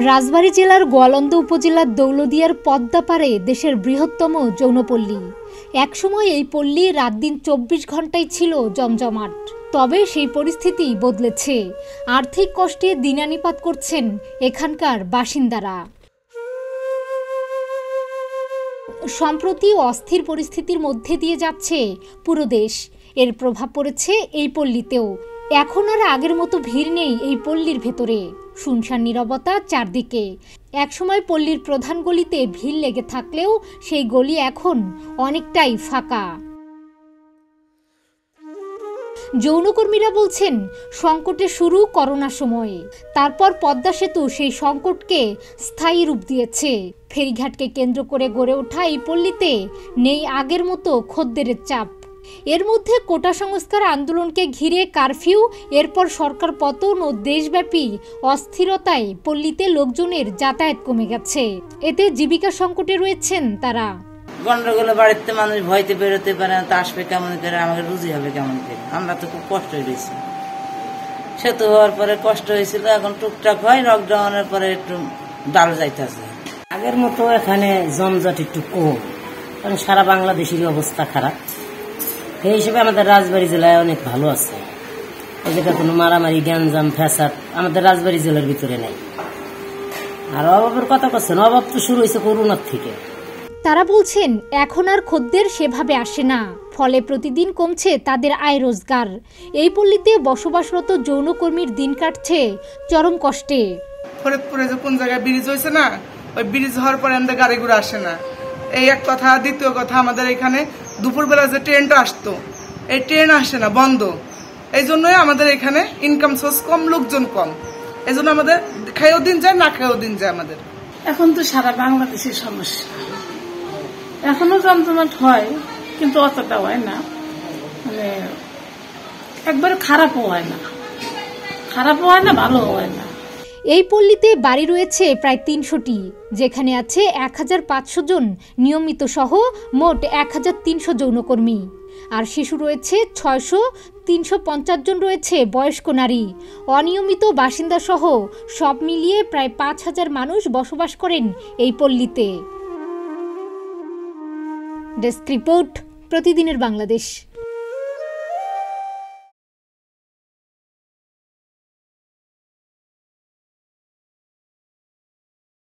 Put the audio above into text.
রাজবাড়ী জেলার গোয়ালন্দ উপজেলার দৌলদিয়ার পদ্মাপাড়ে দেশের বৃহত্তম যৌনপল্লী। একসময় এই পল্লী রাত দিন 24 ঘন্টায় ছিল জমজমাট। তবে সেই পরিস্থিতি বদলেছে। আর্থিক কষ্টে দিনানিপাত করছেন এখানকার বাসিন্দারা। সম্প্রতি অস্থির পরিস্থিতির মধ্যে দিয়ে যাচ্ছে পুরো দেশ। এর প্রভাব পড়েছে এই পল্লীতেও। এখন আর আগের মতো ভিড় নেই এই পল্লীর ভেতরে। শুনশান নীরবতা চারদিকে। একসময় পল্লীর প্রধান গলিতে ভিড় লেগে থাকলেও সেই গলি এখন অনেকটাই ফাঁকা। যৌনকর্মীরা বলছেন, সংকটের শুরু করোনার সময়ে, তারপর পদ্মা সেতু সেই সংকটকে স্থায়ী রূপ দিয়েছে। ফেরিঘাটকে কেন্দ্র করে গড়ে ওঠা এই পল্লীতে নেই আগের মতো খদ্দেরের চাপ। এর মধ্যে কোটা সংস্কার আন্দোলনকে ঘিরে কারফিউ, এরপর সরকার পতন ও দেশব্যাপী অস্থিরতায় পল্লীতে লোকজনের যাতায়াত কমে গেছে। এতে জীবিকা সংকটে রয়েছেন তারা। গন্ডগোলে বাড়িতে মানুষ ভয়তে বেরোতে পারে না, তা আসবে কেমন করে, আমাকে রুজি হবে কেমন করে। আমরা তো খুব কষ্ট হয়েছি। সেতু হওয়ার পরে কষ্ট হয়েছিল, এখন টুকটাক হয়। লকডাউনের পরে একটু ডাল যাইতেছে। আগের মতো এখানে জমজট একটু কম, কারণ সারা বাংলাদেশের অবস্থা খারাপ। সেই হিসেবে আমাদের রাজবাড়ী জেলায় অনেক ভালো আছে। এই জায়গা কোনো মারামারি, গ্যাঞ্জাম, ফ্যাসাদ আমাদের রাজবাড়ী জেলার ভিতরে নেই। আর অভাবের কথা বলছেন, অভাব তো শুরু হয়েছে করোনার থেকে। তারা বলছেন, এখন আর খদ্দের সেভাবে আসে না, ফলে প্রতিদিন কমছে তাদের আয় রোজগার। এই পল্লীতে বসবাসরত যৌনকর্মীর দিন কাটছে চরম কষ্টে। ফরিদপুরে যে কোন জায়গায় ব্রিজ হয়েছে না, ওই ব্রিজ হওয়ার পরে আমাদের গাড়ি ঘোড়া আসে না, এই এক কথা। দ্বিতীয় কথা, আমাদের এখানে দুপুরবেলা যে ট্রেনটা আসতো, এই ট্রেন আসে না, বন্ধ। এই জন্যই আমাদের এখানে ইনকাম সোর্স কম, লোকজন কম। এই জন্য আমাদের খেয়েও দিন যায়, না খেয়েও দিন যায় আমাদের। এখন তো সারা বাংলাদেশের সমস্যা। এখনো জমজমাট হয়, কিন্তু অতটা হয় না, মানে একবারে খারাপও হয় না, ভালোও হয় না। এই পল্লীতে বাড়ি রয়েছে প্রায় 300টি, যেখানে আছে 1500 জন নিয়মিত সহ মোট 1300 যৌনকর্মী। আর শিশু রয়েছে 600, 350 জন রয়েছে বয়স্ক নারী। অনিয়মিত বাসিন্দা সহ সব মিলিয়ে প্রায় 5000 মানুষ বসবাস করেন এই পল্লীতে। ডেস্ক রিপোর্ট, প্রতিদিনের বাংলাদেশ।